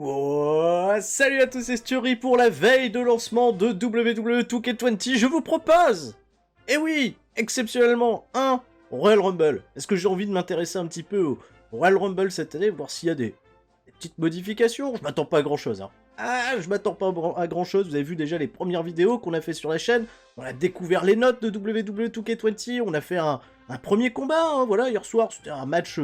Oh, salut à tous, c'est Stury pour la veille de lancement de WWE 2K20. Je vous propose, et oui, exceptionnellement, un Royal Rumble. Est-ce que j'ai envie de m'intéresser un petit peu au Royal Rumble cette année, voir s'il y a des petites modifications? Je m'attends pas à grand chose, hein. Ah, je m'attends pas à grand chose. Vous avez vu déjà les premières vidéos qu'on a fait sur la chaîne. On a découvert les notes de WWE 2K20. On a fait un premier combat, hein, voilà, hier soir. C'était un match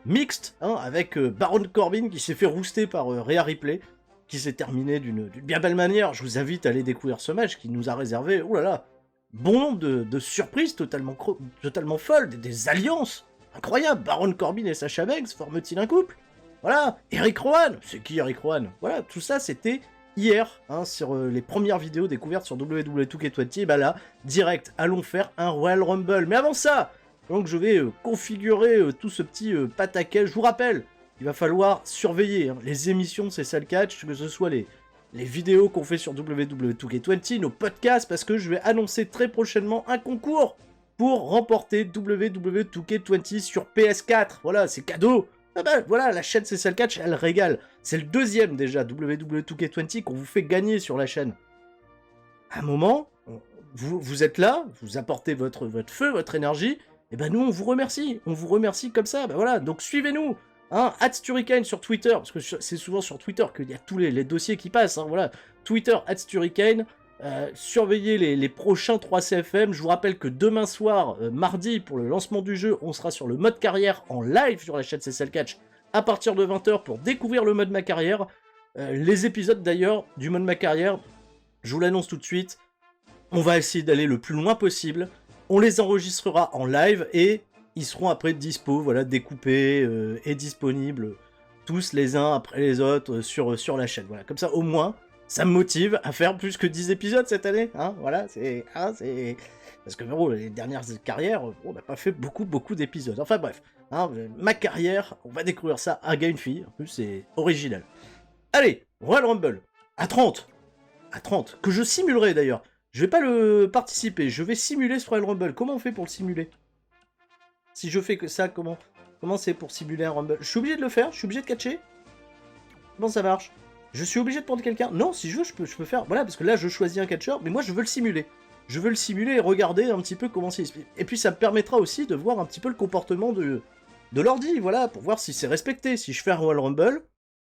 mixte, hein, avec Baron Corbin qui s'est fait rouster par Rhea Ripley, qui s'est terminé d'une bien belle manière. Je vous invite à aller découvrir ce match qui nous a réservé, oh là là, bon nombre de surprises totalement folles, des alliances incroyables. Baron Corbin et Sasha Banks forment-ils un couple? Voilà, Eric Rowan, c'est qui Eric Rowan? Voilà, tout ça c'était hier, hein, sur les premières vidéos découvertes sur WWE 2K20, et bah là, direct, allons faire un Royal Rumble. Mais avant ça, donc je vais configurer tout ce petit pataquès. Je vous rappelle, il va falloir surveiller hein, les émissions de ces salles catch, que ce soit les vidéos qu'on fait sur WWE 2K20, nos podcasts, parce que je vais annoncer très prochainement un concours pour remporter WWE 2K20 sur PS4. Voilà, c'est cadeau. Ah bah voilà, la chaîne C'est Catch, elle régale. C'est le deuxième déjà, WWE 2K20, qu'on vous fait gagner sur la chaîne. À un moment, vous êtes là, vous apportez votre feu, votre énergie, et ben nous on vous remercie comme ça, ben voilà, donc suivez-nous, hein, @Sturricane sur Twitter, parce que c'est souvent sur Twitter qu'il y a tous les dossiers qui passent, hein, voilà, Twitter @Sturricane, surveillez les prochains 3 CFM. Je vous rappelle que demain soir, mardi, pour le lancement du jeu, on sera sur le mode carrière en live sur la chaîne CSL Catch à partir de 20h pour découvrir le mode ma carrière. Les épisodes d'ailleurs du mode ma carrière, je vous l'annonce tout de suite, on va essayer d'aller le plus loin possible. On les enregistrera en live et ils seront après dispo, voilà, découpés et disponibles tous les uns après les autres sur la chaîne. Voilà, comme ça au moins, ça me motive à faire plus que 10 épisodes cette année. Hein, voilà, c'est... Parce que bon, les dernières carrières, on n'a pas fait beaucoup d'épisodes. Enfin bref, hein, ma carrière, on va découvrir ça à gars une fille. En plus, c'est original. Allez, Royal Rumble, à 30. À 30, que je simulerai d'ailleurs. Je vais pas le participer, je vais simuler ce Royal Rumble. Comment on fait pour le simuler? Si je fais que ça, comment c'est pour simuler un Rumble? Je suis obligé de le faire? Je suis obligé de catcher? Comment ça marche? Je suis obligé de prendre quelqu'un? Non, si je veux, je peux faire. Voilà, parce que là, je choisis un catcheur, mais moi, je veux le simuler. Je veux le simuler et regarder un petit peu comment c'est. Et puis, ça me permettra aussi de voir un petit peu le comportement de l'ordi, voilà, pour voir si c'est respecté. Si je fais un Royal Rumble,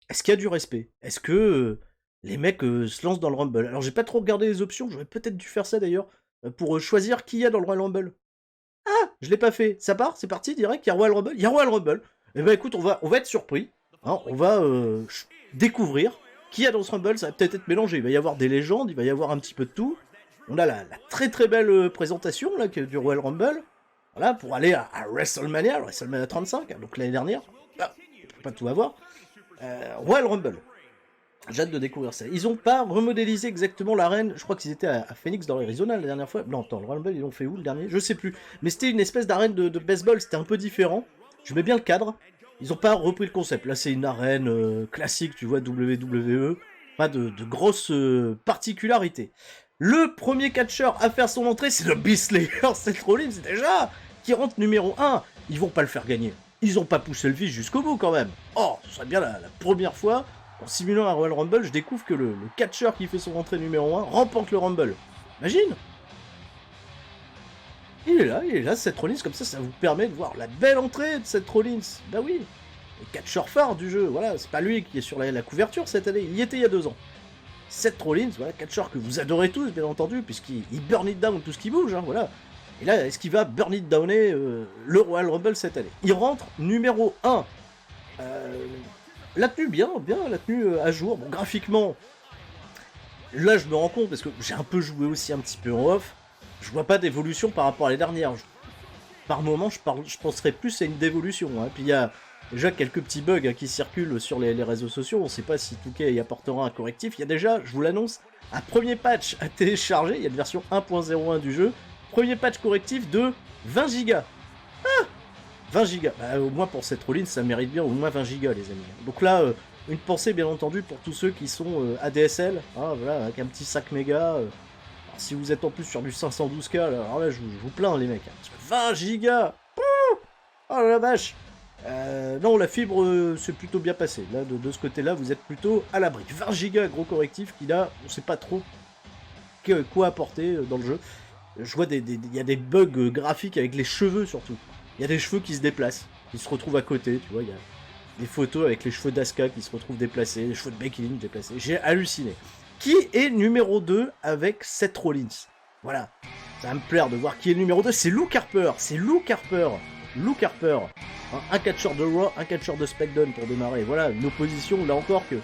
est-ce qu'il y a du respect? Est-ce que les mecs se lancent dans le Rumble? Alors, j'ai pas trop regardé les options, j'aurais peut-être dû faire ça d'ailleurs, pour choisir qui y a dans le Royal Rumble. Ah, je l'ai pas fait. Ça part, c'est parti, direct, il y a Royal Rumble. Il y a Royal Rumble. Eh ben écoute, on va être surpris. Hein, on va découvrir qui y a dans ce Rumble. Ça va peut-être être mélangé. Il va y avoir des légendes, il va y avoir un petit peu de tout. On a la très belle présentation là, du Royal Rumble. Voilà, pour aller à WrestleMania 35, hein, donc l'année dernière. Ah, on peut pas tout avoir. Royal Rumble. J'ai hâte de découvrir ça. Ils ont pas remodélisé exactement l'arène. Je crois qu'ils étaient à Phoenix dans l'Arizona la dernière fois. Non, attends, le Royal Rumble, ils l'ont fait où le dernier? Je sais plus. Mais c'était une espèce d'arène de baseball. C'était un peu différent. Je mets bien le cadre. Ils ont pas repris le concept. Là, c'est une arène classique, tu vois, WWE. Pas de grosses particularités. Le premier catcheur à faire son entrée, c'est le Beast Slayer. Seth Rollins, déjà, qui rentre numéro 1. Ils vont pas le faire gagner. Ils ont pas poussé le vice jusqu'au bout, quand même. Oh, ce serait bien la première fois. En simulant un Royal Rumble, je découvre que le catcheur qui fait son entrée numéro 1 remporte le Rumble. Imagine! Il est là, Seth Rollins, comme ça vous permet de voir la belle entrée de Seth Rollins. Bah oui, le catcheur phare du jeu, voilà, c'est pas lui qui est sur la couverture cette année, il y était il y a 2 ans. Seth Rollins, voilà, catcheur que vous adorez tous, bien entendu, puisqu'il burn it down tout ce qui bouge, hein, voilà. Et là, est-ce qu'il va burn it downer le Royal Rumble cette année? Il rentre numéro 1. La tenue, bien, la tenue à jour. Bon, graphiquement, là je me rends compte, parce que j'ai un peu joué aussi un petit peu en off, je vois pas d'évolution par rapport à les dernières. Par moment, je penserais plus à une dévolution. Hein. Puis il y a déjà quelques petits bugs hein, qui circulent sur les réseaux sociaux, on sait pas si Touquet y apportera un correctif. Il y a déjà, je vous l'annonce, un premier patch à télécharger, il y a une version 1.01 du jeu, premier patch correctif de 20 Go. 20 Go, bah, au moins pour cette Rollins, ça mérite bien au moins 20 Go les amis. Donc là, une pensée bien entendu pour tous ceux qui sont ADSL, hein, voilà, avec un petit 5 mégas. Si vous êtes en plus sur du 512K, là, alors là je vous plains les mecs. Hein, parce que 20 Go. Oh la vache. Non, la fibre, c'est plutôt bien passé. Là, de ce côté-là, vous êtes plutôt à l'abri. 20 gigas gros correctif qui là, on sait pas trop quoi apporter dans le jeu. Je vois il y a des bugs graphiques avec les cheveux surtout. Il y a des cheveux qui se déplacent, qui se retrouvent à côté, tu vois. Il y a des photos avec les cheveux d'Asuka qui se retrouvent déplacés, les cheveux de Becky Lynch déplacés. J'ai halluciné. Qui est numéro 2 avec Seth Rollins? Voilà. Ça va me plaire de voir qui est le numéro 2. C'est Luke Harper. C'est Luke Harper. Luke Harper. Un catcheur de Raw, un catcheur de SmackDown pour démarrer. Voilà, une opposition, là encore, que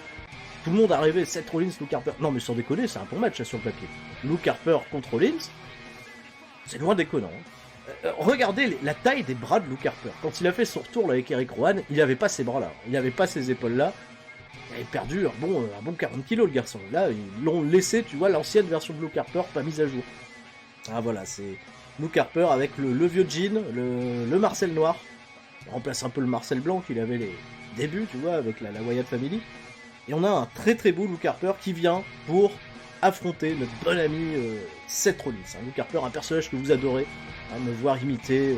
tout le monde a rêvé. Seth Rollins, Luke Harper. Non, mais sans déconner, c'est un bon match là, sur le papier. Luke Harper contre Rollins, c'est loin déconnant. Regardez la taille des bras de Luke Harper. Quand il a fait son retour là, avec Eric Rowan, il avait pas ces bras-là. Il avait pas ces épaules-là. Il avait perdu un bon 40 kilos, le garçon. Là, ils l'ont laissé, tu vois, l'ancienne version de Luke Harper, pas mise à jour. Ah voilà, c'est Luke Harper avec le vieux jean, le Marcel noir. Il remplace un peu le Marcel blanc qu'il avait les débuts, tu vois, avec la Wyatt Family. Et on a un très très beau Luke Harper qui vient pour affronter notre bon ami Seth Rollins. Luke Harper, un personnage que vous adorez, me voir imiter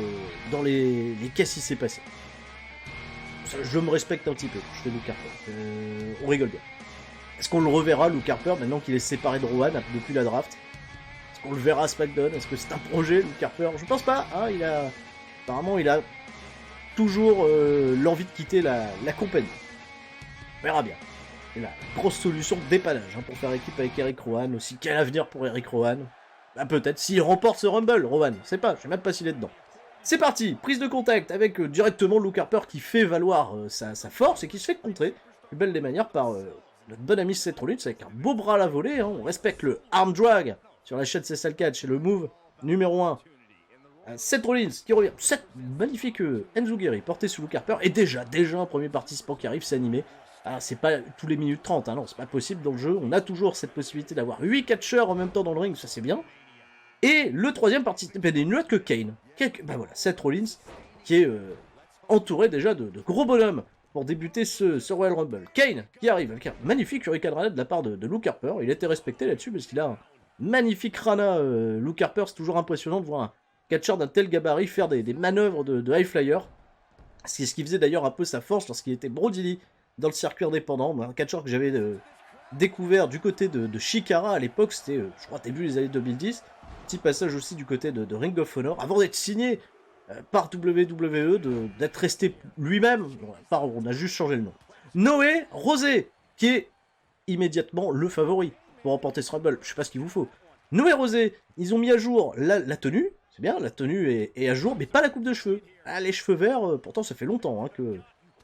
dans les qu'est-ce qui s'est passé. Je me respecte un petit peu, je fais Luke Harper. On rigole bien. Est-ce qu'on le reverra, Luke Harper, maintenant qu'il est séparé de Rowan depuis la draft? Est-ce qu'on le verra à SmackDown? Est-ce que c'est un projet, Luke Harper? Je pense pas, hein, apparemment il a toujours l'envie de quitter la compagnie. On verra bien. Et la grosse solution de dépannage pour faire équipe avec Eric Rowan aussi. Quel avenir pour Eric Rowan? Bah peut-être s'il remporte ce Rumble, Rowan. Je sais pas, je sais même pas s'il est dedans. C'est parti, prise de contact avec directement Luke Harper qui fait valoir sa force et qui se fait contrer, plus belle des manières, par notre bon ami Seth Rollins avec un beau bras à la volée. On respecte le arm drag sur la chaîne Cessal Catch et le move numéro 1. Seth Rollins qui revient. Cette magnifique Enzugiri porté sous Luke Harper. Et déjà un premier participant qui arrive, c'est animé. Alors c'est pas tous les minutes 30, non, c'est pas possible dans le jeu. On a toujours cette possibilité d'avoir 8 catcheurs en même temps dans le ring, ça c'est bien. Et le troisième participant n'est nul autre que Kane. Ben voilà, Seth Rollins qui est entouré déjà de gros bonhommes pour débuter ce Royal Rumble. Kane qui arrive avec un magnifique Hurricane Rana de la part de Luke Harper. Il a été respecté là-dessus parce qu'il a un magnifique Rana. Luke Harper, c'est toujours impressionnant de voir un catcheur d'un tel gabarit faire des manœuvres de high flyer. C'est ce qui faisait d'ailleurs un peu sa force lorsqu'il était Brody Lee dans le circuit indépendant. Un catcheur que j'avais découvert du côté de Chikara à l'époque, c'était je crois début des années 2010. Petit passage aussi du côté de Ring of Honor, avant d'être signé par WWE, d'être resté lui-même. On a juste changé le nom. Noé Rosé, qui est immédiatement le favori pour remporter ce Rumble. Je sais pas ce qu'il vous faut. Noé Rosé, ils ont mis à jour la tenue. C'est bien, la tenue est à jour, mais pas la coupe de cheveux. Ah, les cheveux verts, pourtant ça fait longtemps que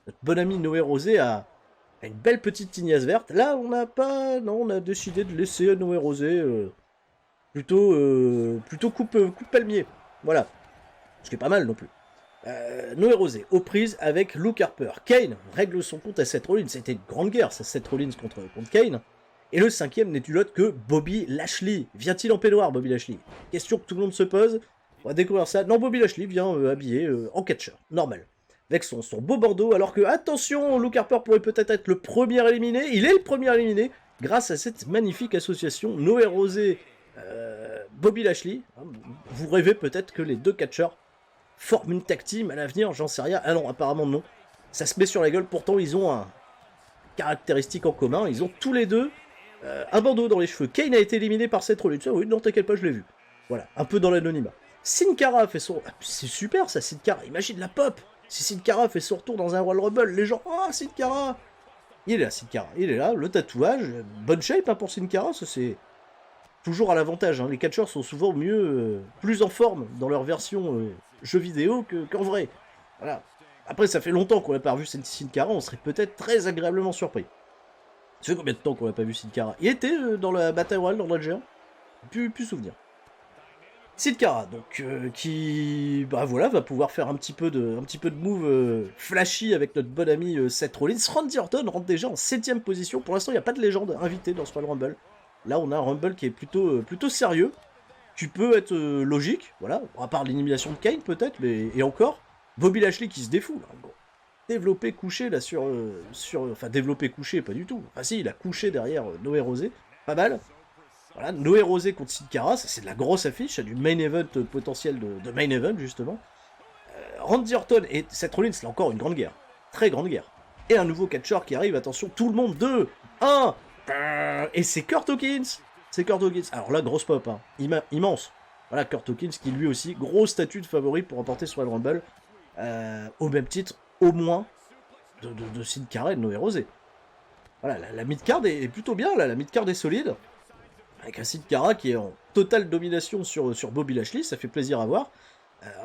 notre bon ami Noé Rosé a une belle petite tignasse verte. Là, on a décidé de laisser Noé Rosé plutôt coupe palmier. Voilà. Ce qui est pas mal non plus. Noé Rosé, aux prises avec Luke Harper. Kane règle son compte à Seth Rollins. C'était une grande guerre, ça, Seth Rollins contre Kane. Et le cinquième n'est nul autre que Bobby Lashley. Vient-il en peignoir, Bobby Lashley? Question que tout le monde se pose. On va découvrir ça. Non, Bobby Lashley vient habillé en catcheur. Normal. Avec son beau bandeau. Alors que, attention, Luke Harper pourrait peut-être être le premier éliminé. Il est le premier éliminé grâce à cette magnifique association Noé Rosé, Bobby Lashley. Vous rêvez peut-être que les deux catcheurs forment une tag team à l'avenir, j'en sais rien. Ah non, apparemment non. Ça se met sur la gueule, pourtant ils ont un caractéristique en commun. Ils ont tous les deux un bandeau dans les cheveux. Kane a été éliminé par Seth Rollins. Oui, non, t'inquiète pas, je l'ai vu. Voilà, un peu dans l'anonymat. Sin Cara fait son... Ah, c'est super ça, Sin Cara. Imagine la pop. Si Sin Cara fait son retour dans un Royal Rumble, les gens... Ah, Sin Cara. Il est là, Sin Cara. Il est là, le tatouage. Bonne shape pour Sin Cara, ça c'est... Toujours à l'avantage, les catcheurs sont souvent plus en forme dans leur version jeu vidéo qu'en vrai. Voilà. Après, ça fait longtemps qu'on n'a pas revu Sin Cara, on serait peut-être très agréablement surpris. Ça fait combien de temps qu'on n'a pas vu Sin Cara? Il était dans la Battle Royale dans le géant. Plus souvenir. Sin Cara, donc, qui va pouvoir faire un petit peu de move flashy avec notre bon ami Seth Rollins. Randy Orton rentre déjà en 7ème position. Pour l'instant, il n'y a pas de légende invitée dans ce Royal Rumble. Là, on a un Rumble qui est plutôt sérieux, qui peut être logique, voilà, à part l'élimination de Kane peut-être, mais et encore, Bobby Lashley qui se défoule. Bon. Développé couché là enfin développé couché, pas du tout. Enfin si, il a couché derrière Noé Rosé, pas mal. Voilà, Noé Rosé contre Sin Cara, ça c'est de la grosse affiche, c'est du main event potentiel de main event justement. Randy Orton et Seth Rollins, là encore une grande guerre. Très grande guerre. Et un nouveau catcheur qui arrive, attention, tout le monde, 2, 1, et c'est Kurt Hawkins. C'est Kurt Hawkins. Alors là, grosse pop, hein. Immense. Voilà, Kurt Hawkins qui lui aussi, gros statut de favori pour remporter sur le Rumble. Au même titre, au moins, de Sin Cara et de Noé Rosé. Voilà, la mid-card est plutôt bien, là, la mid-card est solide. Avec un Sin Cara qui est en totale domination sur Bobby Lashley, ça fait plaisir à voir.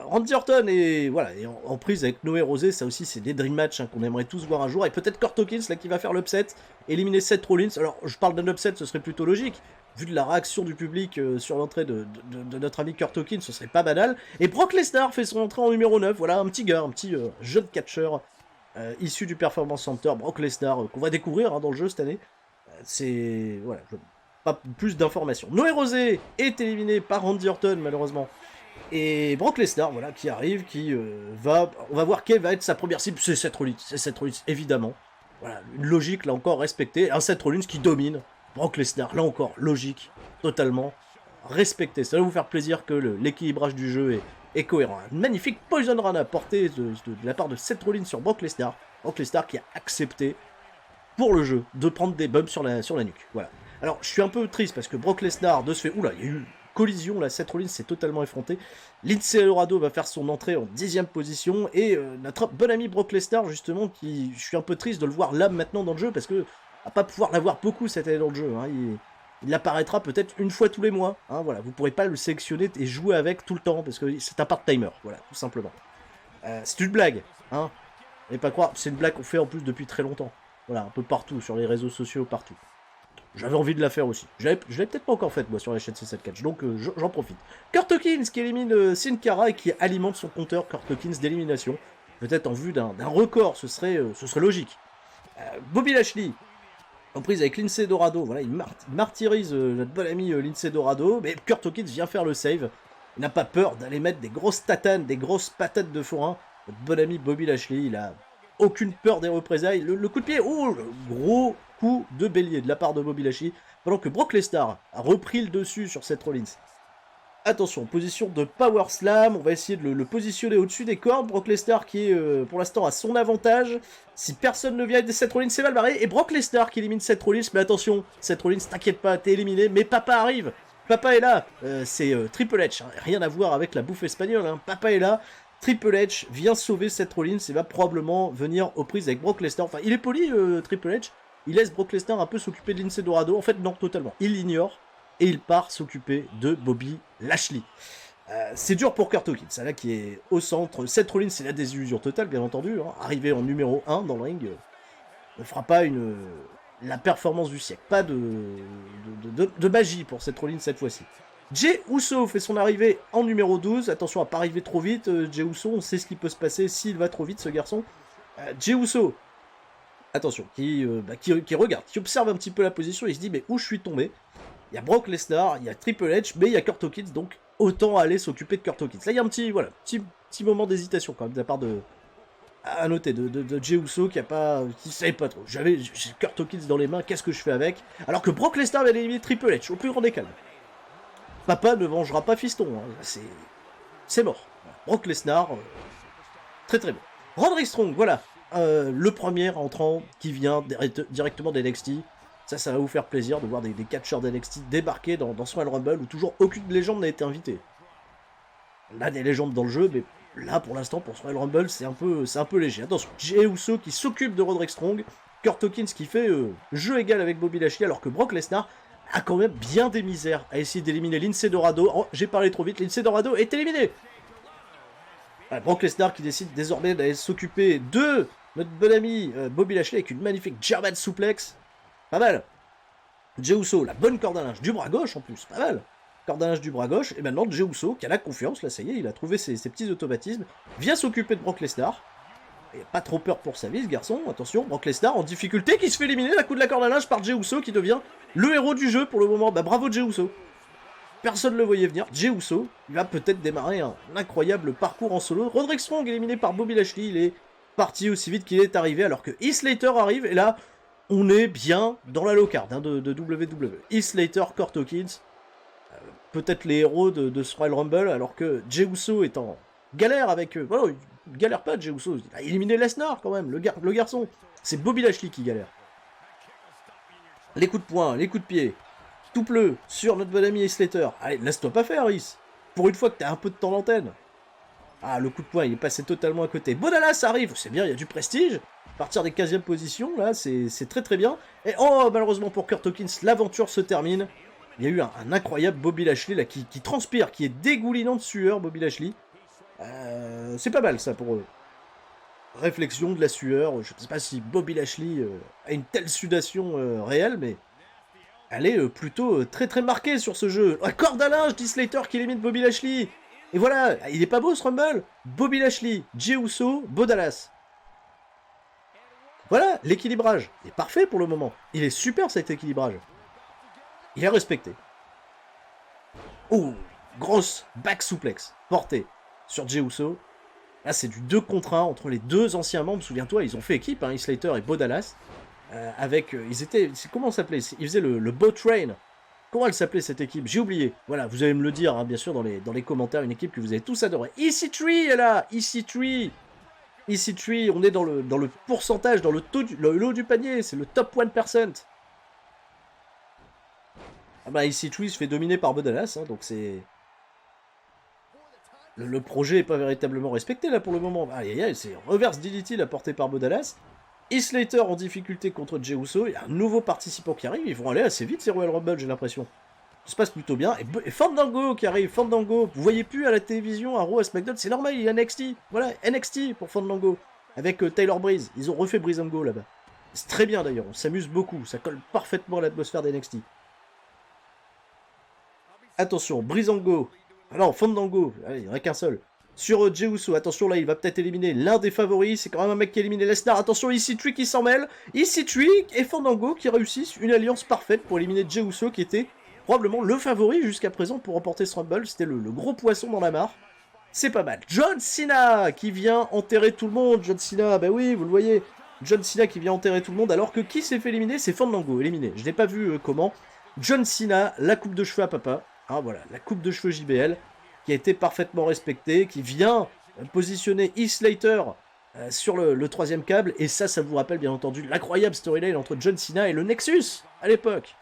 Randy Orton est, voilà, est en prise avec Noé Rosé, ça aussi c'est des dream matchs hein, qu'on aimerait tous voir un jour. Et peut-être Kurt Hawkins là qui va faire l'upset, éliminer Seth Rollins. Alors je parle d'un upset, ce serait plutôt logique. Vu de la réaction du public sur l'entrée de notre ami Kurt Hawkins, ce serait pas banal. Et Brock Lesnar fait son entrée en numéro 9, voilà, un petit gars, un petit jeune catcheur issu du Performance Center, Brock Lesnar, qu'on va découvrir hein, dans le jeu cette année. C'est... voilà, pas plus d'informations. Noé Rosé est éliminé par Randy Orton, malheureusement. Et Brock Lesnar, voilà, qui arrive, on va voir quelle va être sa première cible. C'est Seth Rollins, évidemment. Voilà, une logique, là encore, respectée. Un Seth Rollins qui domine. Brock Lesnar, là encore, logique, totalement respecté. Ça va vous faire plaisir que l'équilibrage du jeu est cohérent. Un magnifique Poison Rana porté de la part de Seth Rollins sur Brock Lesnar. Brock Lesnar qui a accepté, pour le jeu, de prendre des bumps sur la nuque. Voilà. Alors, je suis un peu triste parce que Brock Lesnar, de ce fait... Oula, il y a eu... collision, là, Seth Rollins s'est totalement effronté. Lindsay Dorado va faire son entrée en 10e position, et notre bon ami Brock Lesnar, justement, je suis un peu triste de le voir là, maintenant, dans le jeu, parce que va pas pouvoir l'avoir beaucoup cette année dans le jeu, hein. Il apparaîtra peut-être une fois tous les mois, hein, voilà, vous pourrez pas le sélectionner et jouer avec tout le temps, parce que c'est un part-timer, voilà, tout simplement. C'est une blague, hein, et pas croire, c'est une blague qu'on fait en plus depuis très longtemps, voilà, un peu partout, sur les réseaux sociaux, partout. J'avais envie de la faire aussi. Je l'avais peut-être pas encore faite, moi, sur la chaîne C7 Catch, donc j'en profite. Kurt Hawkins qui élimine Sin Cara et qui alimente son compteur Kurt Hawkins d'élimination. Peut-être en vue d'un record, ce serait logique. Bobby Lashley, en prise avec Lindsay Dorado, voilà, il martyrise notre bon ami Lindsay Dorado, mais Kurt Hawkins vient faire le save. Il n'a pas peur d'aller mettre des grosses tatanes, des grosses patates de forain. Notre bon ami Bobby Lashley, il a aucune peur des représailles. Le coup de pied, oh, le gros coup de bélier de la part de Bobby Lashley, pendant que Brock Lesnar a repris le dessus sur Seth Rollins. Attention, position de Power Slam, on va essayer de le positionner au-dessus des cordes. Brock Lesnar qui est pour l'instant à son avantage. Si personne ne vient aider Seth Rollins, c'est mal barré. Et Brock Lesnar qui élimine Seth Rollins, mais attention, Seth Rollins, t'inquiète pas, t'es éliminé, mais Papa arrive. Papa est là, c'est Triple H, hein. Rien à voir avec la bouffe espagnole, hein. Papa est là. Triple H vient sauver Seth Rollins et va probablement venir aux prises avec Brock Lesnar. Enfin, il est poli, Triple H. Il laisse Brock Lesnar un peu s'occuper de Lindsay Dorado. En fait, non, totalement. Il l'ignore et il part s'occuper de Bobby Lashley. C'est dur pour Kurt Hawkins, là qui est au centre. Seth Rollins, c'est la désillusion totale, bien entendu. Hein. Arrivé en numéro 1 dans le ring, ne fera pas la performance du siècle. Pas de magie pour Seth Rollins cette fois-ci. Jey Uso fait son arrivée en numéro 12. Attention à pas arriver trop vite. Jey Uso, on sait ce qui peut se passer s'il va trop vite, ce garçon. Jey Uso, attention, qui regarde, qui observe un petit peu la position, il se dit, mais où je suis tombé? Il y a Brock Lesnar, il y a Triple H, mais il y a Kurt Hawkins, donc autant aller s'occuper de Kurt Hawkins. Là, il y a un petit moment d'hésitation quand même, de la part à noter, de Jey Uso, qui savait pas trop. J'ai Kurt Hawkins dans les mains, qu'est-ce que je fais avec? Alors que Brock Lesnar va éliminer Triple H, au plus grand des calmes. Papa ne vengera pas fiston, hein. C'est mort. Brock Lesnar, très très bon. Roderick Strong, voilà. Le premier entrant qui vient directement d'NXT. Ça va vous faire plaisir de voir des catcheurs d'NXT débarquer dans ce Royal Rumble où toujours aucune légende n'a été invitée. On a des légendes dans le jeu, mais là pour l'instant pour ce Royal Rumble c'est un peu léger. Attention, Jey Uso qui s'occupe de Roderick Strong, Kurt Hawkins qui fait jeu égal avec Bobby Lashley, alors que Brock Lesnar a quand même bien des misères à essayer d'éliminer Lindsay Dorado. Oh, j'ai parlé trop vite, Lindsay Dorado est éliminé. Brock Lesnar qui décide désormais d'aller s'occuper de notre bon ami Bobby Lashley avec une magnifique German suplex. Pas mal. Jey Uso, la bonne corde à linge du bras gauche en plus, pas mal. Corde à linge du bras gauche, et maintenant Jey Uso, qui a la confiance, là ça y est, il a trouvé ses petits automatismes, vient s'occuper de Brock Lesnar. Et pas trop peur pour sa vie ce garçon, attention, Brock Lesnar en difficulté qui se fait éliminer d'un coup de la corde à linge par Jey Uso qui devient le héros du jeu pour le moment. Bah bravo Jey Uso. Personne ne le voyait venir, Jey Uso, il va peut-être démarrer un incroyable parcours en solo. Roderick Strong éliminé par Bobby Lashley, il est parti aussi vite qu'il est arrivé alors que Heath Slater arrive et là on est bien dans la low card hein, de WWE. Heath Slater, Kurt Hawkins, peut-être les héros de ce Royal Rumble alors que Jey Uso est en galère avec voilà, galère pas, Jey Uso. Il a éliminé Lesnar, quand même, le garçon. C'est Bobby Lashley qui galère. Les coups de poing, les coups de pied. Tout pleut sur notre bon ami Heath Slater. Allez, laisse-toi pas faire, Heath. Pour une fois que t'as un peu de temps d'antenne. Ah, le coup de poing, il est passé totalement à côté. Bo Dallas arrive, c'est bien, il y a du prestige. À partir des 15e positions, là, c'est très très bien. Et oh, malheureusement pour Kurt Hawkins, l'aventure se termine. Il y a eu un incroyable Bobby Lashley, là, qui transpire, qui est dégoulinant de sueur, Bobby Lashley. C'est pas mal, ça, pour eux. Réflexion de la sueur. Je ne sais pas si Bobby Lashley a une telle sudation réelle, mais elle est plutôt très très marquée sur ce jeu. Ah, corde à linge, dit Slater qui élimine Bobby Lashley. Et voilà, il est pas beau ce Rumble. Bobby Lashley, Jey Uso, Bo Dallas. Voilà, l'équilibrage est parfait pour le moment. Il est super cet équilibrage. Il est respecté. Oh, grosse back suplex portée sur Jey Uso. Là, c'est du 2 contre 1 entre les deux anciens membres. Souviens-toi, ils ont fait équipe, hein, Heath Slater et Bo Dallas. Ils étaient... Comment ça s'appelait? Ils faisaient le Bo Train. Comment elle s'appelait cette équipe? J'ai oublié. Voilà, vous allez me le dire, hein, bien sûr, dans les commentaires. Une équipe que vous avez tous adoré. EC3 est là. EC3. EC3, on est dans le pourcentage, dans le lot du panier. C'est le top 1%. Ah bah, EC3 se fait dominer par Bo Dallas, hein, donc c'est... Le projet n'est pas véritablement respecté là pour le moment. Aïe aïe aïe, c'est reverse DDT là porté par Bo Dallas. Heath Slater en difficulté contre Jey Uso. Il y a un nouveau participant qui arrive. Ils vont aller assez vite ces Royal Rumble, j'ai l'impression. Ça se passe plutôt bien. Et Fandango qui arrive. Fandango. Vous voyez plus à la télévision, à Raw, à SmackDown. C'est normal, il est NXT. Voilà, NXT pour Fandango. Avec Tyler Breeze. Ils ont refait Breezango là-bas. C'est très bien d'ailleurs. On s'amuse beaucoup. Ça colle parfaitement à l'atmosphère d'NXT. Attention, Breezango. Alors, Fandango, allez, il n'y en a qu'un seul. Sur Jey Uso, attention là, il va peut-être éliminer l'un des favoris. C'est quand même un mec qui a éliminé Lesnar. Attention, EC3 qui s'en mêle. EC3 et Fandango qui réussissent une alliance parfaite pour éliminer Jey Uso, qui était probablement le favori jusqu'à présent pour remporter ce Rumble. C'était le gros poisson dans la mare. C'est pas mal. John Cena qui vient enterrer tout le monde. John Cena, bah oui, vous le voyez. John Cena qui vient enterrer tout le monde, alors que qui s'est fait éliminer? C'est Fandango, éliminé. Je n'ai pas vu comment. John Cena, la coupe de cheveux à papa. Ah voilà, la coupe de cheveux JBL, qui a été parfaitement respectée, qui vient positionner Heath Slater sur le troisième câble, et ça vous rappelle bien entendu l'incroyable storyline entre John Cena et le Nexus, à l'époque.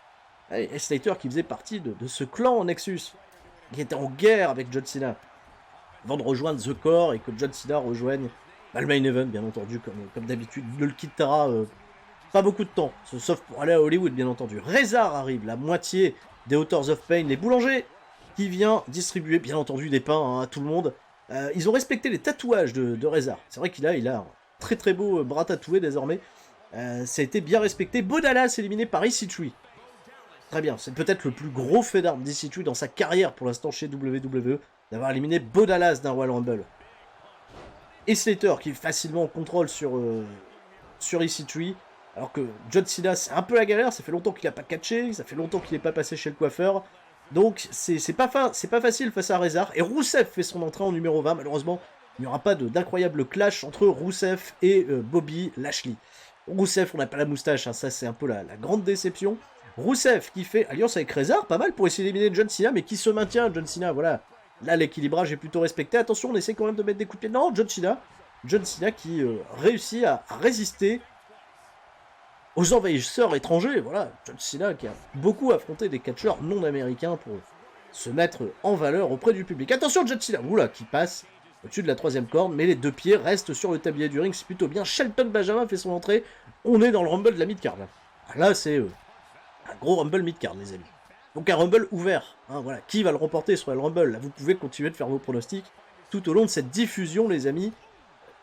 Heath Slater qui faisait partie de ce clan Nexus, qui était en guerre avec John Cena, avant de rejoindre The Core, et que John Cena rejoigne le main event, bien entendu, comme d'habitude. Il ne le quittera pas beaucoup de temps, sauf pour aller à Hollywood, bien entendu. Rezar arrive, la moitié des Authors of Pain, les boulangers, qui vient distribuer, bien entendu, des pains hein, à tout le monde. Ils ont respecté les tatouages de Rezar. C'est vrai qu'il a un très très beau bras tatoué désormais. Ça a été bien respecté. Bo Dallas éliminé par EC3. Très bien, c'est peut-être le plus gros fait d'armes d'EC3 dans sa carrière pour l'instant chez WWE, d'avoir éliminé Bo Dallas d'un Royal Rumble. Heath Slater qui est facilement en contrôle sur EC3. Alors que John Cena, c'est un peu la galère, ça fait longtemps qu'il n'a pas catché, ça fait longtemps qu'il n'est pas passé chez le coiffeur. Donc c'est pas facile face à Rezar. Et Rusev fait son entrée en numéro 20, malheureusement. Il n'y aura pas d'incroyable clash entre Rusev et Bobby Lashley. Rusev, on n'a pas la moustache, hein, ça c'est un peu la grande déception. Rusev qui fait alliance avec Rezar, pas mal pour essayer d'éliminer John Cena, mais qui se maintient, John Cena, voilà. Là l'équilibrage est plutôt respecté. Attention, on essaie quand même de mettre des coups de pied. Non, John Cena qui réussit à résister aux envahisseurs étrangers, voilà, John Cena qui a beaucoup affronté des catcheurs non américains pour se mettre en valeur auprès du public. Attention John Cena, oula, qui passe au-dessus de la troisième corde, mais les deux pieds restent sur le tablier du ring, c'est plutôt bien. Shelton Benjamin fait son entrée, on est dans le Rumble de la mid-card. Là c'est un gros Rumble mid-card les amis. Donc un Rumble ouvert, hein, voilà, qui va le remporter sur le Rumble? Là vous pouvez continuer de faire vos pronostics tout au long de cette diffusion les amis,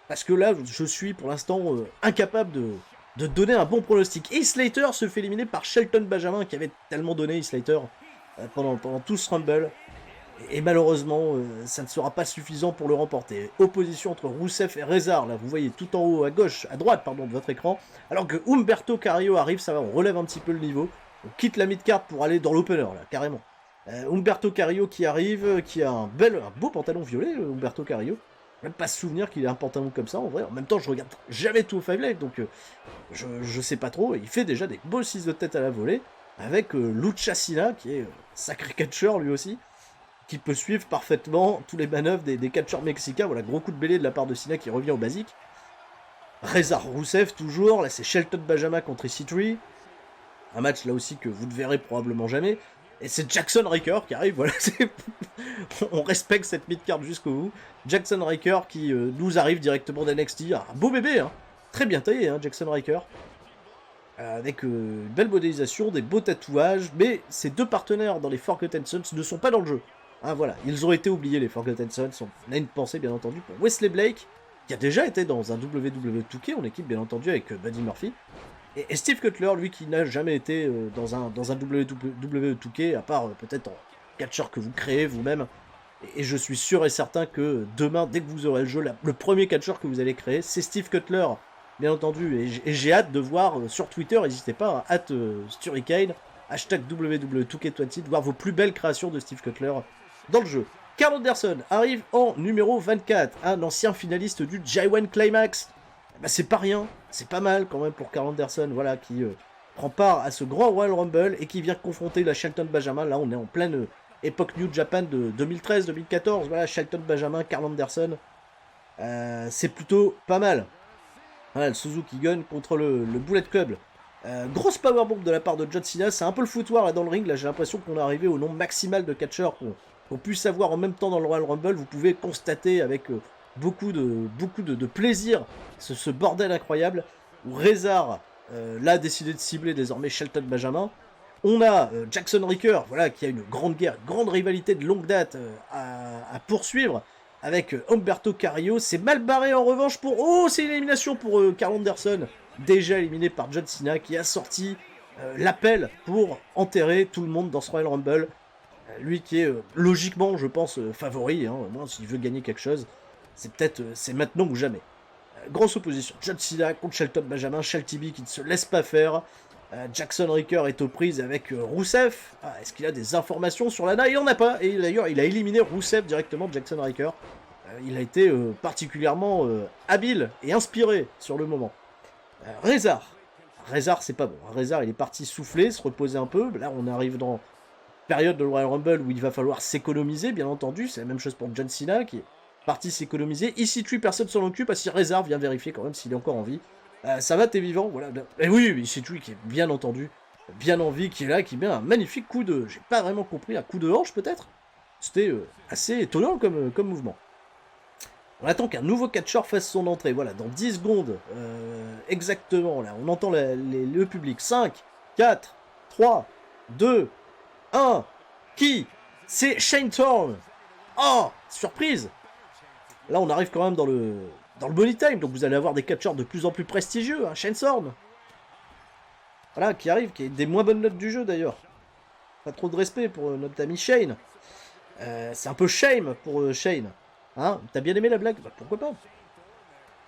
parce que là je suis pour l'instant incapable de donner un bon pronostic. Heath Slater se fait éliminer par Shelton Benjamin, qui avait tellement donné Heath Slater pendant tout ce Rumble. Et malheureusement, ça ne sera pas suffisant pour le remporter. Opposition entre Rusev et Rezar, là vous voyez tout en haut à gauche, à droite pardon, de votre écran. Alors que Humberto Carrillo arrive, ça va, on relève un petit peu le niveau. On quitte la mid-card pour aller dans l'opener, là, carrément. Humberto Carrillo qui arrive, qui a un beau pantalon violet, Humberto Carrillo. Même pas se souvenir qu'il ait un pantalon comme ça en vrai. En même temps, je regarde jamais tout au Five Live, donc je sais pas trop. Il fait déjà des beaux 6 de tête à la volée avec Lucha Cena, qui est sacré catcheur lui aussi. qui peut suivre parfaitement tous les manœuvres des catcheurs mexicains. Voilà, gros coup de bêlé de la part de Cena qui revient au basique. Reza Rousseff toujours, là c'est Shelton Benjamin contre EC3. Un match là aussi que vous ne verrez probablement jamais. Et c'est Jackson Ryker qui arrive, voilà, on respecte cette mid-card jusqu'au bout. Jackson Ryker qui nous arrive directement d'NXT, un beau bébé, hein. Très bien taillé, hein, Jackson Ryker. Avec une belle modélisation, des beaux tatouages, mais ces deux partenaires dans les Forgotten Sons ne sont pas dans le jeu. Hein, voilà, ils ont été oubliés les Forgotten Sons, on a une pensée bien entendu pour Wesley Blake, qui a déjà été dans un WWE 2K en équipe bien entendu avec Buddy Murphy. Et Steve Cutler, lui qui n'a jamais été dans un WWE 2K, à part peut-être en catcheur que vous créez vous-même. Et je suis sûr et certain que demain, dès que vous aurez le jeu, le premier catcheur que vous allez créer, c'est Steve Cutler, bien entendu. Et j'ai hâte de voir sur Twitter, n'hésitez pas, @Sturricane, hashtag WWE2K20, de voir vos plus belles créations de Steve Cutler dans le jeu. Karl Anderson arrive en numéro 24, un ancien finaliste du G1 Climax. Bah, c'est pas rien, c'est pas mal quand même pour Karl Anderson, voilà, qui prend part à ce grand Royal Rumble et qui vient confronter la Shelton Benjamin. Là, on est en pleine époque New Japan de 2013-2014. Voilà, Shelton Benjamin, Karl Anderson. C'est plutôt pas mal. Voilà, le Suzuki Gun contre le Bullet Club. Grosse powerbomb de la part de John Cena. C'est un peu le foutoir là dans le ring. Là, j'ai l'impression qu'on est arrivé au nombre maximal de catcheurs qu'on puisse avoir en même temps dans le Royal Rumble. Vous pouvez constater avec beaucoup de plaisir ce bordel incroyable où Rezar là a décidé de cibler désormais Shelton Benjamin. On a Jackson Ryker, voilà, qui a une grande guerre, grande rivalité de longue date à poursuivre avec Humberto Carrillo. C'est mal barré en revanche pour... Oh, c'est une élimination pour Karl Anderson, déjà éliminé par John Cena, qui a sorti l'appel pour enterrer tout le monde dans ce Royal Rumble. Lui qui est logiquement, je pense, favori, hein, au moins s'il veut gagner quelque chose, c'est maintenant ou jamais. Grosse opposition, John Cena contre Shelton Benjamin, Shelty qui ne se laisse pas faire. Jackson Ryker est aux prises avec Rousseff. Est-ce qu'il a des informations sur Lana? Il n'en a pas, et d'ailleurs il a éliminé Rousseff directement, Jackson Ryker. Il a été particulièrement habile et inspiré sur le moment. Rezar, c'est pas bon. Rezar il est parti souffler, se reposer un peu. Là on arrive dans période de Royal Rumble où il va falloir s'économiser, bien entendu. C'est la même chose pour John Cena qui est parti s'économiser. Ici, personne s'en occupe. Si Rezar vient vérifier quand même s'il est encore en vie. Ça va, t'es vivant, voilà. Et oui, ici qui est bien entendu, bien en vie, qui est là, qui met un magnifique coup de... J'ai pas vraiment compris, un coup de hanche peut-être. C'était assez étonnant comme mouvement. On attend qu'un nouveau catcheur fasse son entrée. Voilà, dans 10 secondes, exactement, là, on entend le public. 5, 4, 3, 2, 1. Qui? C'est Shane Thorne. Oh, surprise. Là, on arrive quand même dans le Money Time, donc vous allez avoir des catcheurs de plus en plus prestigieux, hein, Shane Thorne. Voilà, qui arrive, qui est des moins bonnes notes du jeu d'ailleurs. Pas trop de respect pour notre ami Shane. C'est un peu shame pour Shane. Hein, t'as bien aimé la blague? Bah, pourquoi pas.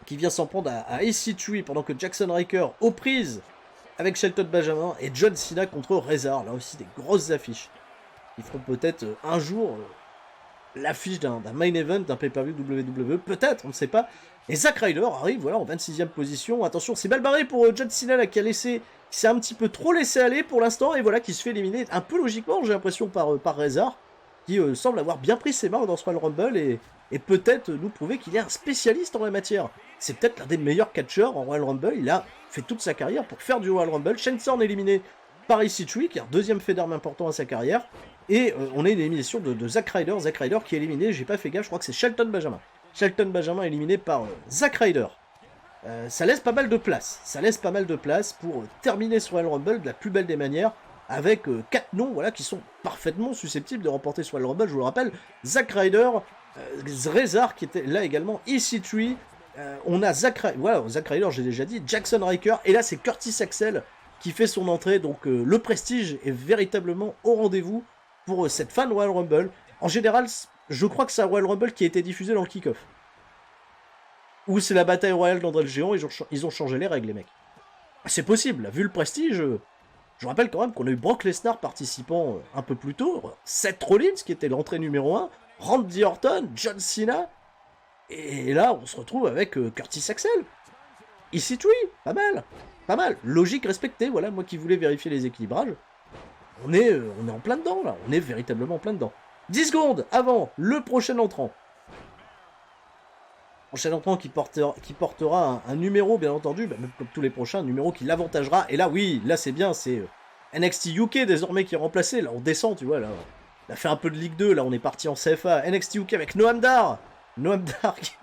Qui vient s'en prendre à EC3 pendant que Jackson Ryker aux prises avec Shelton Benjamin et John Cena contre Rezar. Là aussi des grosses affiches. Ils feront peut-être un jour l'affiche d'un main event, d'un pay-per-view WWE, peut-être, on ne sait pas. Et Zack Ryder arrive, voilà, en 26e position. Attention, c'est mal barré pour John Cena là, qui s'est un petit peu trop laissé aller pour l'instant, et voilà, qui se fait éliminer un peu logiquement, j'ai l'impression, par Rezar, qui semble avoir bien pris ses marques dans ce Royal Rumble, et peut-être nous prouver qu'il est un spécialiste en la matière. C'est peut-être l'un des meilleurs catcheurs en Royal Rumble, il a fait toute sa carrière pour faire du Royal Rumble. Shane Thorne éliminé par EC3, qui est un deuxième fait d'armes important à sa carrière. Et on a une élimination de Zack Ryder qui est éliminé, j'ai pas fait gaffe, je crois que c'est Shelton Benjamin. Shelton Benjamin éliminé par Zack Ryder. Ça laisse pas mal de place, pour terminer ce Royal Rumble de la plus belle des manières, avec 4 noms voilà, qui sont parfaitement susceptibles de remporter ce Royal Rumble, je vous le rappelle. Zack Ryder, Rezar qui était là également, EC3, on a Zack Ryder, j'ai déjà dit, Jackson Ryker, et là c'est Curtis Axel qui fait son entrée, donc le prestige est véritablement au rendez-vous pour cette fan Royal Rumble. En général, je crois que c'est un Royal Rumble qui a été diffusé dans le kick-off. Ou c'est la bataille royale d'André le Géant, ils ont changé les règles, les mecs. C'est possible, vu le prestige. Je rappelle quand même qu'on a eu Brock Lesnar participant un peu plus tôt, Seth Rollins qui était l'entrée numéro 1, Randy Orton, John Cena, et là on se retrouve avec Curtis Axel. EC3, pas mal. Logique respectée, voilà, moi qui voulais vérifier les équilibrages. On est en plein dedans, là. On est véritablement en plein dedans. 10 secondes avant le prochain entrant. Prochain entrant qui portera un numéro, bien entendu, bah, même comme tous les prochains, un numéro qui l'avantagera. Et là, oui, là c'est bien, c'est NXT UK désormais qui est remplacé. Là, on descend, tu vois, là. On a fait un peu de Ligue 2, là, on est parti en CFA. NXT UK avec Noam Dar. Noam Dar qui...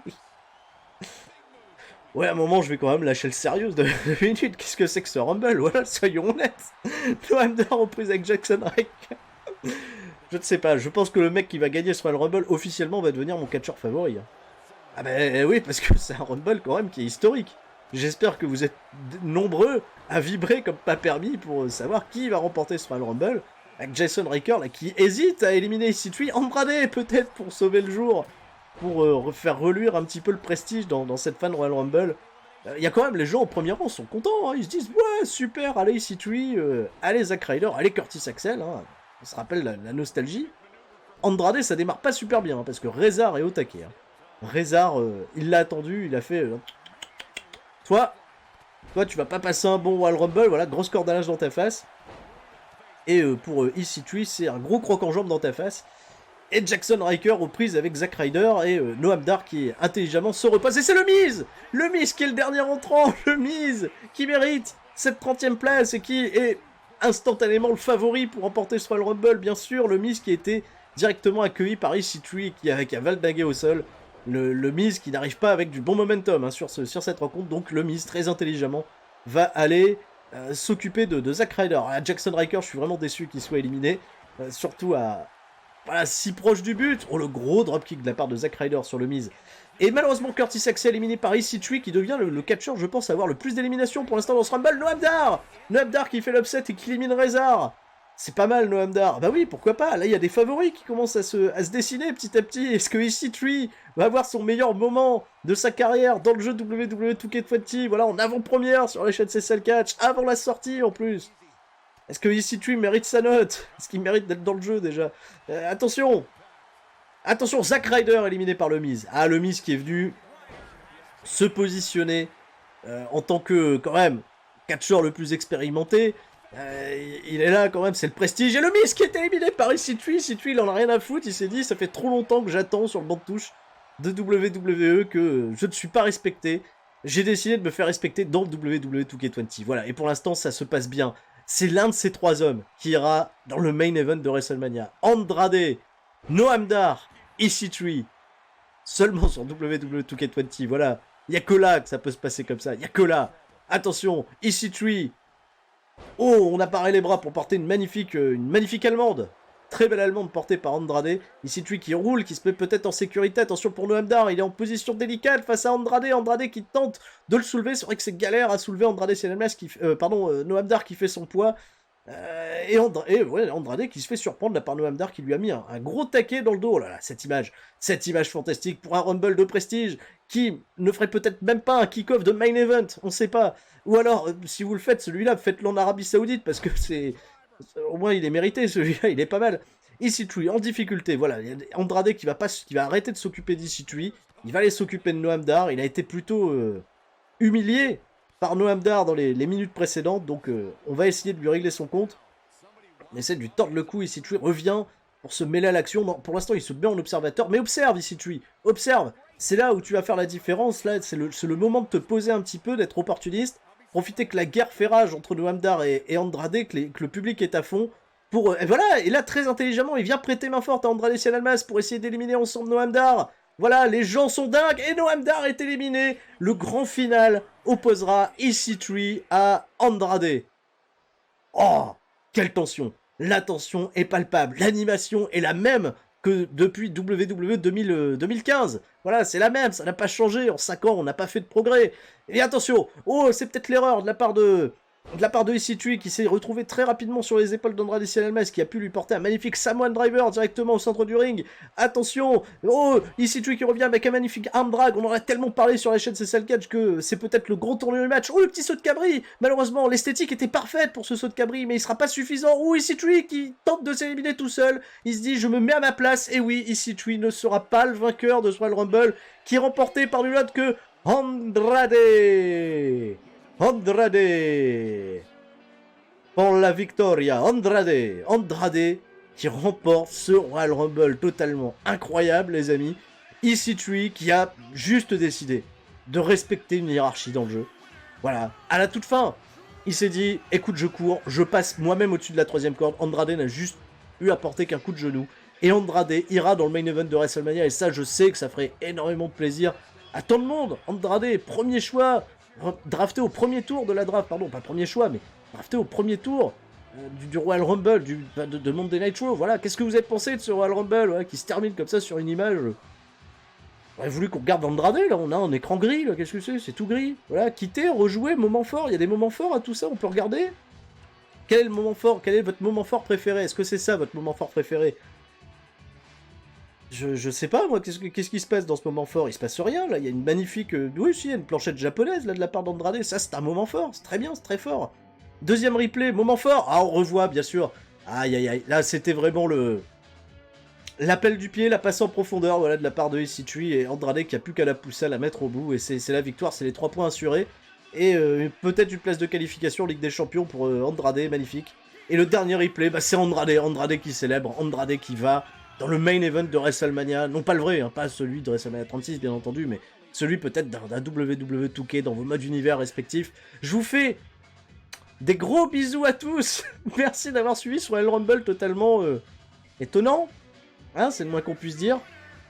Ouais, à un moment, je vais quand même lâcher le sérieux de minutes. Qu'est-ce que c'est que ce Rumble? Voilà, soyons honnêtes. Noam Dar en prise avec Jackson Riker. Je ne sais pas, je pense que le mec qui va gagner ce Royal Rumble, officiellement, va devenir mon catcheur favori. Ah ben oui, parce que c'est un Rumble quand même qui est historique. J'espère que vous êtes nombreux à vibrer comme pas permis pour savoir qui va remporter ce Royal Rumble. Avec Jason Riker là, qui hésite à éliminer EC3. Andrade peut-être pour sauver le jour. Pour faire reluire un petit peu le prestige dans cette fan Royal Rumble. Il y a quand même les gens au premier rang sont contents. Hein. Ils se disent ouais super, allez EC3, allez Zack Ryder, allez Curtis Axel. Hein. On se rappelle la nostalgie. Andrade ça démarre pas super bien hein, parce que Rezar est au taquet. Hein. Rezar, il l'a attendu, il a fait... Toi, tu vas pas passer un bon Royal Rumble, voilà, grosse cordalage dans ta face. Et pour EC3, c'est un gros croc en jambe dans ta face. Et Jackson Riker aux prises avec Zack Ryder et Noam Dar qui intelligemment se repose. Et c'est le Miz! Le Miz qui est le dernier entrant, le Miz qui mérite cette 30e place et qui est instantanément le favori pour remporter ce Royal Rumble, bien sûr. Le Miz qui a été directement accueilli par EC3 qui a valdagué au sol. Le Miz qui n'arrive pas avec du bon momentum hein, sur cette rencontre, donc le Miz très intelligemment va aller s'occuper de Zack Ryder. À Jackson Riker, je suis vraiment déçu qu'il soit éliminé, surtout voilà, si proche du but. Oh, le gros dropkick de la part de Zack Ryder sur le Miz. Et malheureusement, Curtis Axel éliminé par EC3 qui devient le catcheur, je pense, à avoir le plus d'éliminations pour l'instant dans ce Rumble. Noam Dar! Noam Dar qui fait l'upset et qui élimine Rezar. C'est pas mal, Noam Dar. Bah oui, pourquoi pas. Là, il y a des favoris qui commencent à se dessiner petit à petit. Est-ce que EC3 va avoir son meilleur moment de sa carrière dans le jeu WWE 2K20? Voilà, en avant-première sur les chaînes CSL Catch, avant la sortie en plus. Est-ce que EC3 mérite sa note? Est-ce qu'il mérite d'être dans le jeu déjà? Attention! Attention, Zack Ryder éliminé par le Miz. Ah, le Miz qui est venu se positionner en tant que, quand même, catcheur le plus expérimenté. Il est là quand même, c'est le prestige. Et le Miz qui est éliminé par EC3. EC3 il en a rien à foutre, il s'est dit ça fait trop longtemps que j'attends sur le banc de touche de WWE que je ne suis pas respecté. J'ai décidé de me faire respecter dans WWE 2K20. Voilà, et pour l'instant ça se passe bien. C'est l'un de ces trois hommes qui ira dans le main event de WrestleMania. Andrade, Noam Dar, EC3. Seulement sur WWE 2K20, voilà. Il n'y a que là que ça peut se passer comme ça, il n'y a que là. Attention, EC3. Oh, on a paré les bras pour porter une magnifique allemande. Très belle allemande portée par Andrade. EC3 qui roule, qui se met peut-être en sécurité. Attention pour Noam Dar, il est en position délicate face à Andrade. Andrade qui tente de le soulever. C'est vrai que c'est galère à soulever Andrade Noam Dar qui fait son poids. Et Andrade qui se fait surprendre là par Noam Dar qui lui a mis un gros taquet dans le dos. Oh là là, cette image fantastique pour un Rumble de prestige qui ne ferait peut-être même pas un kick-off de main event, on sait pas. Ou alors, si vous le faites, celui-là, faites-le en Arabie Saoudite parce que c'est... Au moins, il est mérité, celui-là, il est pas mal. EC3 en difficulté, voilà. Il y a Andrade qui va arrêter de s'occuper d'EC3. Il va aller s'occuper de Noam Dar. Il a été plutôt humilié par Noam Dar dans les minutes précédentes. Donc, on va essayer de lui régler son compte. On essaie de lui tordre le cou. EC3 revient pour se mêler à l'action. Pour l'instant, il se met en observateur. Mais observe, EC3. Observe. C'est là où tu vas faire la différence. Là, c'est le moment de te poser un petit peu, d'être opportuniste. Profiter que la guerre fait rage entre Noam Dar et Andrade, que le public est à fond. Et voilà, et là, très intelligemment, il vient prêter main forte à Andrade Cien Almas pour essayer d'éliminer ensemble Noam Dar. Voilà, les gens sont dingues, et Noam Dar est éliminé. Le grand final opposera EC3 à Andrade. Oh, quelle tension! La tension est palpable, l'animation est la même que depuis WWE 2015. Voilà, c'est la même, ça n'a pas changé. En 5 ans, on n'a pas fait de progrès. Et attention, oh, c'est peut-être l'erreur de la part de EC3 qui s'est retrouvé très rapidement sur les épaules d'Andrade Cien Almas qui a pu lui porter un magnifique Samoan Driver directement au centre du ring. Attention, oh, EC3 qui revient avec un magnifique arm drag. On en a tellement parlé sur la chaîne CSL Catch que c'est peut-être le gros tournoi du match. Oh, le petit saut de cabri. Malheureusement, l'esthétique était parfaite pour ce saut de cabri, mais il sera pas suffisant. Oh, EC3 qui tente de s'éliminer tout seul. Il se dit, je me mets à ma place. Et oui, EC3 ne sera pas le vainqueur de ce Royal Rumble qui est remporté par nul autre que Andrade pour la victoria. Andrade qui remporte ce Royal Rumble totalement incroyable, les amis. EC3 qui a juste décidé de respecter une hiérarchie dans le jeu. Voilà, à la toute fin, il s'est dit, écoute, je cours, je passe moi-même au-dessus de la 3ème corde. Andrade n'a juste eu à porter qu'un coup de genou. Et Andrade ira dans le main event de WrestleMania, et ça, je sais que ça ferait énormément de plaisir à tant de monde. Andrade, premier choix, drafté au premier tour de la draft, pardon, pas premier choix, mais drafté au premier tour du Royal Rumble, de Monday Night Raw. Voilà, qu'est-ce que vous avez pensé de ce Royal Rumble, voilà, qui se termine comme ça sur une image? J'aurais voulu qu'on regarde Andrade, là, on a un écran gris, là, qu'est-ce que c'est tout gris. Voilà, quitter, rejouer, moment fort, il y a des moments forts à tout ça, on peut regarder. Quel est le moment fort? Quel est votre moment fort préféré? Est-ce que c'est ça, votre moment fort préféré? Je sais pas, moi, qu'est-ce qui se passe dans ce moment fort? Il se passe rien, là, il y a une magnifique... Oui, si, il y a une planchette japonaise, là, de la part d'Andrade, ça, c'est un moment fort, c'est très bien, c'est très fort. Deuxième replay, moment fort. Ah, on revoit, bien sûr. Aïe, aïe, aïe, là, c'était vraiment le... l'appel du pied, la passe en profondeur, voilà, de la part de EC3, et Andrade qui a plus qu'à la pousser, à la mettre au bout, et c'est la victoire, c'est les 3 points assurés, et peut-être une place de qualification Ligue des Champions pour Andrade, magnifique. Et le dernier replay, bah, c'est Andrade qui célèbre, Andrade qui va dans le main event de WrestleMania, non pas le vrai, hein, pas celui de WrestleMania 36 bien entendu, mais celui peut-être d'un WWE 2K dans vos modes univers respectifs. Je vous fais des gros bisous à tous. Merci d'avoir suivi ce Royal Rumble totalement étonnant, hein, c'est le moins qu'on puisse dire.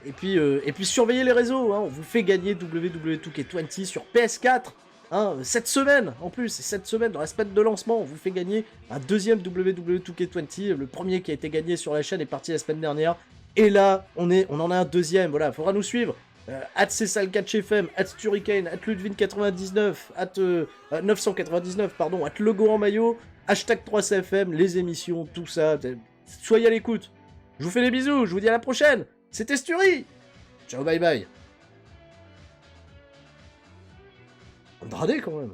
Et puis surveillez les réseaux, hein, on vous fait gagner WWE 2K20 sur PS4, hein, cette semaine, en plus, c'est cette semaine, dans la semaine de lancement, on vous fait gagner un deuxième WWE 2K20, le premier qui a été gagné sur la chaîne est parti la semaine dernière, et là, on en a un deuxième, voilà, faudra nous suivre, @csalcatchfm, @Turricane, @Ludwin99, 999, pardon, @Logo en maillot, #3CFM, les émissions, tout ça, soyez à l'écoute. Je vous fais des bisous, je vous dis à la prochaine. C'était Sturi. Ciao, bye bye. Andrade quand même.